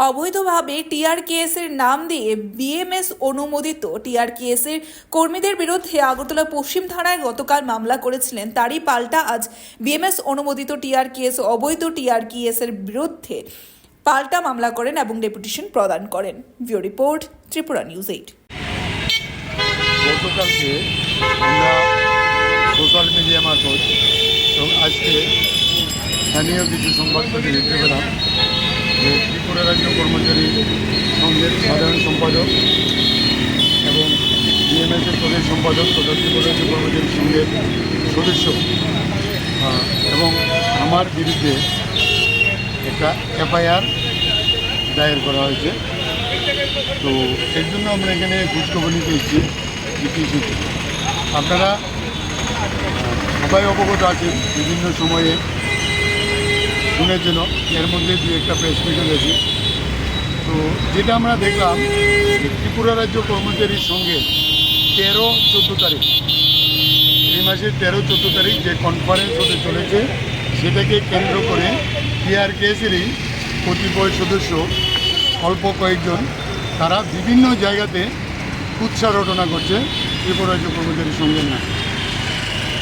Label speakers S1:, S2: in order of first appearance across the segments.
S1: অবৈধভাবে টিআরকেএস এর নাম দিয়ে বিএমএস অনুমোদিত টিআরকেএস এর কর্মীদের বিরুদ্ধে আগরতলা পশ্চিম থানায় গতকাল মামলা করেছিলেন। তারই পাল্টা আজ বিএমএস অনুমোদিত টিআরকেএস অবৈধ টিআরকেএস এর বিরুদ্ধে পাল্টা মামলা করেন এবং ডেপুটেশন প্রদান করেন। Video report, Tripura news 8।
S2: গতকালকে আমরা সোশ্যাল মিডিয়া মারফত এবং আজকে স্থানীয় কিছু সংবাদপত্রে দেখতে পেলাম যে ত্রিপুরা রাজ্য কর্মচারী সংঘের সাধারণ সম্পাদক এবং বিএমএসের প্রদেশ সম্পাদক তথা ত্রিপুরা রাজ্য কর্মচারী সংঘের সদস্য এবং আমার বিরুদ্ধে একটা এফআইআর দায়ের করা হয়েছে। তো এর জন্য আমরা এখানে খোঁজখবর নিতে এসেছি। আপনারা সবাই অবগত আছেন, বিভিন্ন সময়ে শুনেছেন, এর মধ্যে দু একটা প্রেস মিটও গেছে। তো যেটা আমরা দেখলাম যে ত্রিপুরা রাজ্য কর্মচারীর সঙ্গে 13-14 তারিখ, এই মাসের 13-14 তারিখ যে কনফারেন্স হতে চলেছে সেটাকে কেন্দ্র করে টিআরকেএসেরই কতিপয় সদস্য, অল্প কয়েকজন, তারা বিভিন্ন জায়গাতে কুৎসা রটনা করছে ত্রিপুরা রাজ্য কর্মচারী সংঘের নাম।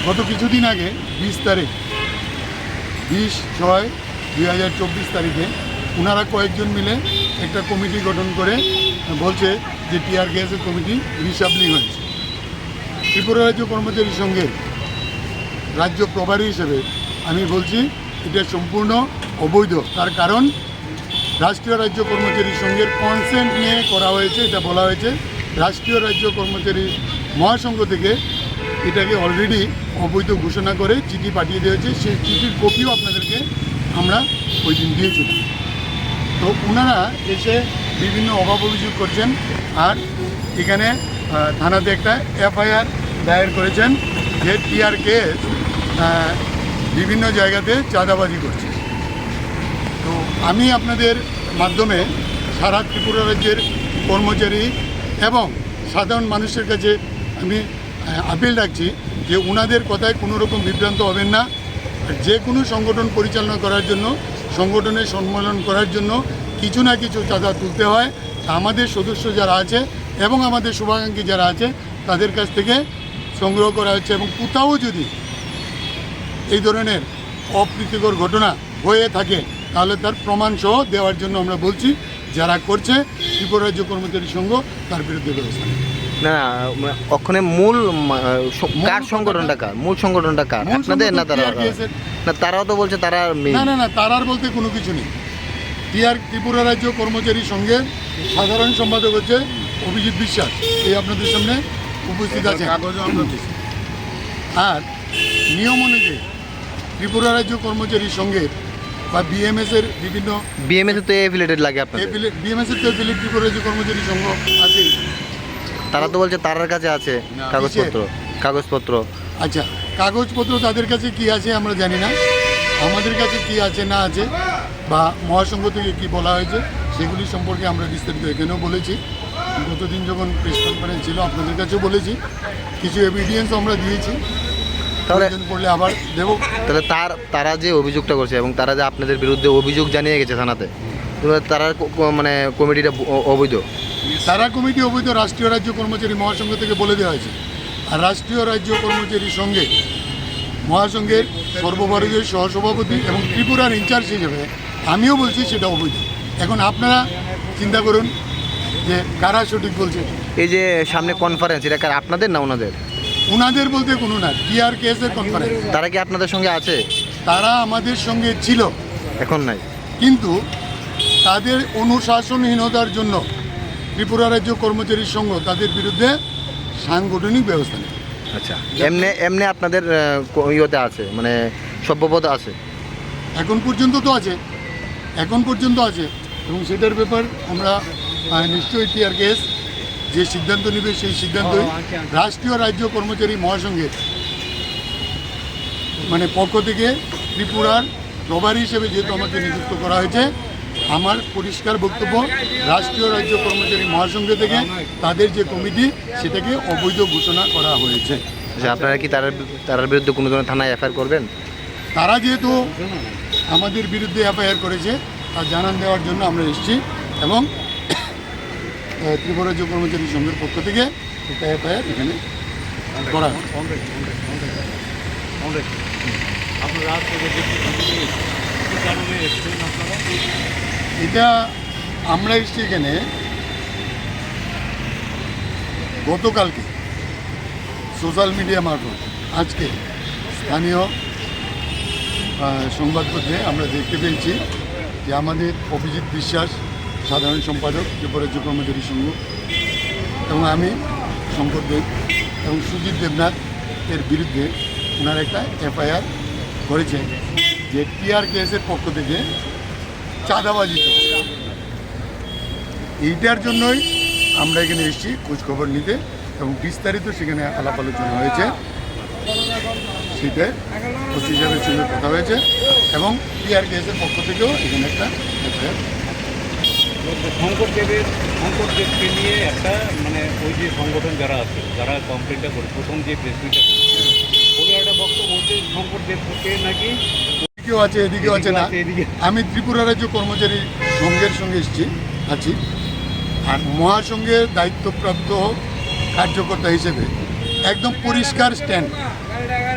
S2: গত কিছুদিন আগে 20/6/2024 তারিখে ওনারা কয়েকজন মিলে একটা কমিটি গঠন করে বলছে যে টিআরকেএসের কমিটি রিসাবলিং হয়েছে। ত্রিপুরা রাজ্য কর্মচারী সংঘের রাজ্য প্রভারী হিসেবে আমি বলছি এটা সম্পূর্ণ অবৈধ। তার কারণ রাষ্ট্রীয় রাজ্য কর্মচারী সংঘের কনসেন্ট নিয়ে করা হয়েছে। এটা বলা হয়েছে রাষ্ট্রীয় রাজ্য কর্মচারী মহাসংঘ থেকে এটাকে অলরেডি অবৈধ ঘোষণা করে চিঠি পাঠিয়ে দেওয়া হয়েছে। সেই চিঠির কপিও আপনাদেরকে আমরা ওই দিন দিয়েছিলাম। তো ওনারা এসে বিভিন্ন অভাব অভিযোগ করছেন আর এখানে থানাতে একটা এফআইআর দায়ের করেছেন যে টিআরকেএস বিভিন্ন জায়গাতে চাঁদাবাজি করছে। তো আমি আপনাদের মাধ্যমে সারা ত্রিপুরা রাজ্যের কর্মচারী এবং সাধারণ মানুষের কাছে আমি আপিল রাখছি যে ওনাদের কথায় কোনো রকম বিভ্রান্ত হবেন না। যে কোনো সংগঠন পরিচালনা করার জন্য, সংগঠনের সম্মেলন করার জন্য কিছু না কিছু চাঁদা তুলতে হয়। আমাদের সদস্য যারা আছে এবং আমাদের শুভাকাঙ্ক্ষী যারা আছে তাদের কাছ থেকে সংগ্রহ করা হচ্ছে এবং কোথাও যদি এই ধরনের অপ্রীতিকর ঘটনা হয়ে থাকে তাহলে তার প্রমাণসহ দেওয়ার জন্য আমরা বলছি। যারা করছে ত্রিপুরা রাজ্য কর্মচারী সংঘ তার বিরুদ্ধে ব্যবস্থা নেবে।
S3: না, ওখানে মূল কার সংগঠনটা কার? মূল সংগঠনটা কার? আপনাদের না তারা? না, তারাও তো বলছে তারা।
S2: না, তারার বলতে কোনো কিছু নেই। ত্রিপুরা রাজ্য কর্মচারী সংঘের সাধারণ সম্পাদক হচ্ছে অভিজিৎ বিশ্বাস, এই আপনাদের সামনে উপস্থিত আছে। আর নিয়ম অনুযায়ী ত্রিপুরা রাজ্য কর্মচারী সংঘের বা বিএমএসের বিভিন্ন
S3: বিএমএস তো এফিলিয়েটেড লাগে আপনাদের।
S2: বিএমএসের তো এফিলিয়েট ত্রিপুরা রাজ্য কর্মচারী সংঘ আছে।
S3: তারা তো বলছে তার কাছে আছে কাগজপত্র।
S2: আচ্ছা, কাগজপত্র তাদের কাছে কি আছে আমরা জানি না। আমাদের কাছে কি আছে না আছে বা মহাসংঘ থেকে কি বলা হয়েছে সেগুলি সম্পর্কে আমরা বিস্তারিত এখানেও বলেছি। গতদিন যখন প্রেস কনফারেন্স ছিল আপনাদের কাছেও বলেছি, কিছু এভিডেন্স আমরা দিয়েছি।
S3: তাহলে
S2: পড়লে আবার দেবো।
S3: তাহলে তারা যে অভিযোগটা করছে এবং তারা যে আপনাদের বিরুদ্ধে অভিযোগ জানিয়ে গেছে থানাতে, তারা মানে কমিটিটা অবৈধ?
S2: তারা কমিটি অবৈধ রাষ্ট্রীয় রাজ্য কর্মচারী মহাসংঘ থেকে বলে দেওয়া হয়েছে। আর রাষ্ট্রীয় রাজ্য কর্মচারী সঙ্গে মহাসংঘের সর্বভারতীয় সহসভাপতি এবং ত্রিপুরার ইনচার্জ হিসেবে আমিও বলছি সেটা অবৈধ। এখন আপনারা চিন্তা করুন যে কারা সঠিক বলছে।
S3: এই যে সামনে কনফারেন্স, এটা কার, আপনাদের না ওনাদের?
S2: ওনাদের বলতে কোনো না, টিআরকেএসের কনফারেন্স।
S3: তারা কি আপনাদের সঙ্গে আছে?
S2: তারা আমাদের সঙ্গে ছিল,
S3: এখন নাই।
S2: কিন্তু তাদের অনুশাসনহীনতার জন্য ত্রিপুরা রাজ্য কর্মচারী সংঘ তাদের বিরুদ্ধে সাংগঠনিক ব্যবস্থা নেয়।
S3: আচ্ছা, এমনি আপনাদের ইয়েতে আছে, মানে সভ্যপদ আছে?
S2: এখন পর্যন্ত আছে এবং সেটার ব্যাপার আমরা নিশ্চয়ই টিআরকেএস যে সিদ্ধান্ত নেবে সেই সিদ্ধান্তই রাষ্ট্রীয় রাজ্য কর্মচারী মহাসংঘের মানে পক্ষ থেকে ত্রিপুরার প্রভারী হিসেবে যেহেতু আমাকে নিযুক্ত করা হয়েছে, আমার পরিষ্কার বক্তব্য রাষ্ট্রীয় রাজ্য কর্মচারী মহাসংঘ থেকে তাদের যে কমিটি সেটাকে অবৈধ ঘোষণা করা হয়েছে।
S3: আচ্ছা, আপনারা কি তার বিরুদ্ধে কোনো ধরনের থানায় এফআইআর করবেন?
S2: তারা যেহেতু আমাদের বিরুদ্ধে এফআইআর করেছে তা জানান দেওয়ার জন্য আমরা এসেছি। এবং ত্রিপুরা রাজ্য কর্মচারী সংঘের পক্ষ থেকে একটা এফআইআর এখানে করা হয়। এটা আমরা এসেছি এখানে গতকালকে সোশ্যাল মিডিয়া মারফত আজকে স্থানীয় সংবাদপত্রে আমরা দেখতে পেয়েছি যে আমাদের অভিজিৎ বিশ্বাস সাধারণ সম্পাদক ত্রিপুরা রাজ্য কর্মচারী সংঘ এবং আমি শঙ্কর দেব এবং সুজিত দেবনাথ এর বিরুদ্ধে ওনার একটা এফআইআর করেছেন যে টিআরকেএসের পক্ষ থেকে চাঁদাবাজি করছে। এইটার জন্যই আমরা এখানে এসেছি খোঁজখবর নিতে এবং বিস্তারিত সেখানে আলাপ আলোচনা হয়েছে, সেটা ওসি সাহেবের সঙ্গে কথা হয়েছে এবং টিআরকেএসের পক্ষ থেকেও এখানে একটা এফআইআর।
S4: শঙ্করদেবকে নিয়ে একটা মানে ওই যে সংগঠন যারা আছে যারা কমপ্লেনটা করে প্রথম যে প্রেসমিটটা ওদের একটা বক্তব্য হচ্ছে শঙ্করদেবকে নাকি
S2: এদিকেও আছে এদিকেও আছে না। আমি ত্রিপুরা রাজ্য কর্মচারী সংঘের সঙ্গে আছি আর মহাসংঘের দায়িত্বপ্রাপ্ত কার্যকর্তা হিসেবে একদম পরিষ্কার স্ট্যান্ড,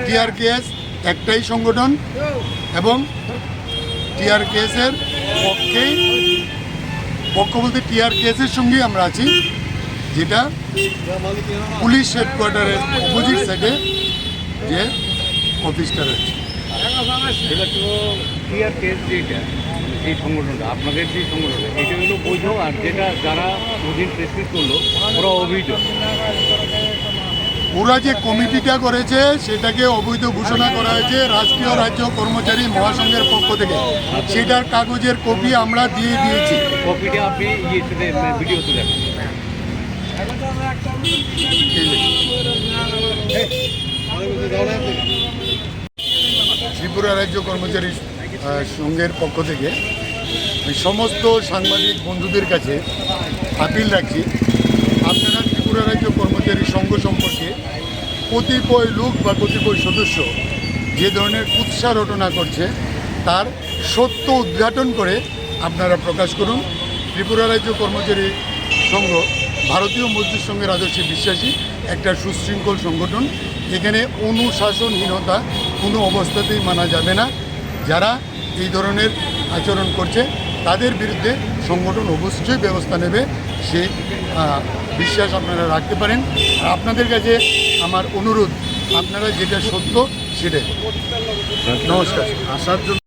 S2: টিআরকেএস একটাই সংগঠন এবং টিআরকেএসের পক্ষ বলতে টিআরকেএসের সঙ্গেই আমরা আছি, যেটা পুলিশ হেডকোয়ার্টারের অপোজিট সাইডে যে অফিসটা রয়েছে।
S4: এটা তো টিআরকেএস যেটা এই সংগঠনটা আপনাদের যে সংগঠনটা এটা হলো বৈধ, আর যেটা যারা ওদিন প্রেসমিট করলো ওরা অবৈধ।
S2: ওরা যে কমিটিটা করেছে সেটাকে অবৈধ ঘোষণা করা হয়েছে রাষ্ট্রীয় রাজ্য কর্মচারী মহাসংঘের পক্ষ থেকে, সেটার কাগজের কপি আমরা দিয়ে দিয়েছি।
S4: কপিটা আপনি ভিডিওতে দেখেন।
S2: ত্রিপুরা রাজ্য কর্মচারী সংঘের পক্ষ থেকে সমস্ত সাংবাদিক বন্ধুদের কাছে আপিল রাখছি, আপনারা ত্রিপুরা রাজ্য কর্মচারী সংঘ সম্পর্কে কতিপয় লোক বা কতিপয় সদস্য যে ধরনের কুৎসা রটনা করছে তার সত্য উদ্ঘাটন করে আপনারা প্রকাশ করুন। ত্রিপুরা রাজ্য কর্মচারী সংঘ ভারতীয় মজদুর সংঘের আদর্শে বিশ্বাসী একটা সুশৃঙ্খল সংগঠন। এখানে অনুশাসনহীনতা কোনো অবস্থাতেই মানা যাবে না। যারা এই ধরনের আচরণ করছে তাদের বিরুদ্ধে সংগঠন অবশ্যই ব্যবস্থা নেবে, সে বিশ্বাস আপনারা রাখতে পারেন। আর আপনাদের কাছে আমার অনুরোধ, আপনারা যেটা সত্য সেটাই। নমস্কার। আসার জন্য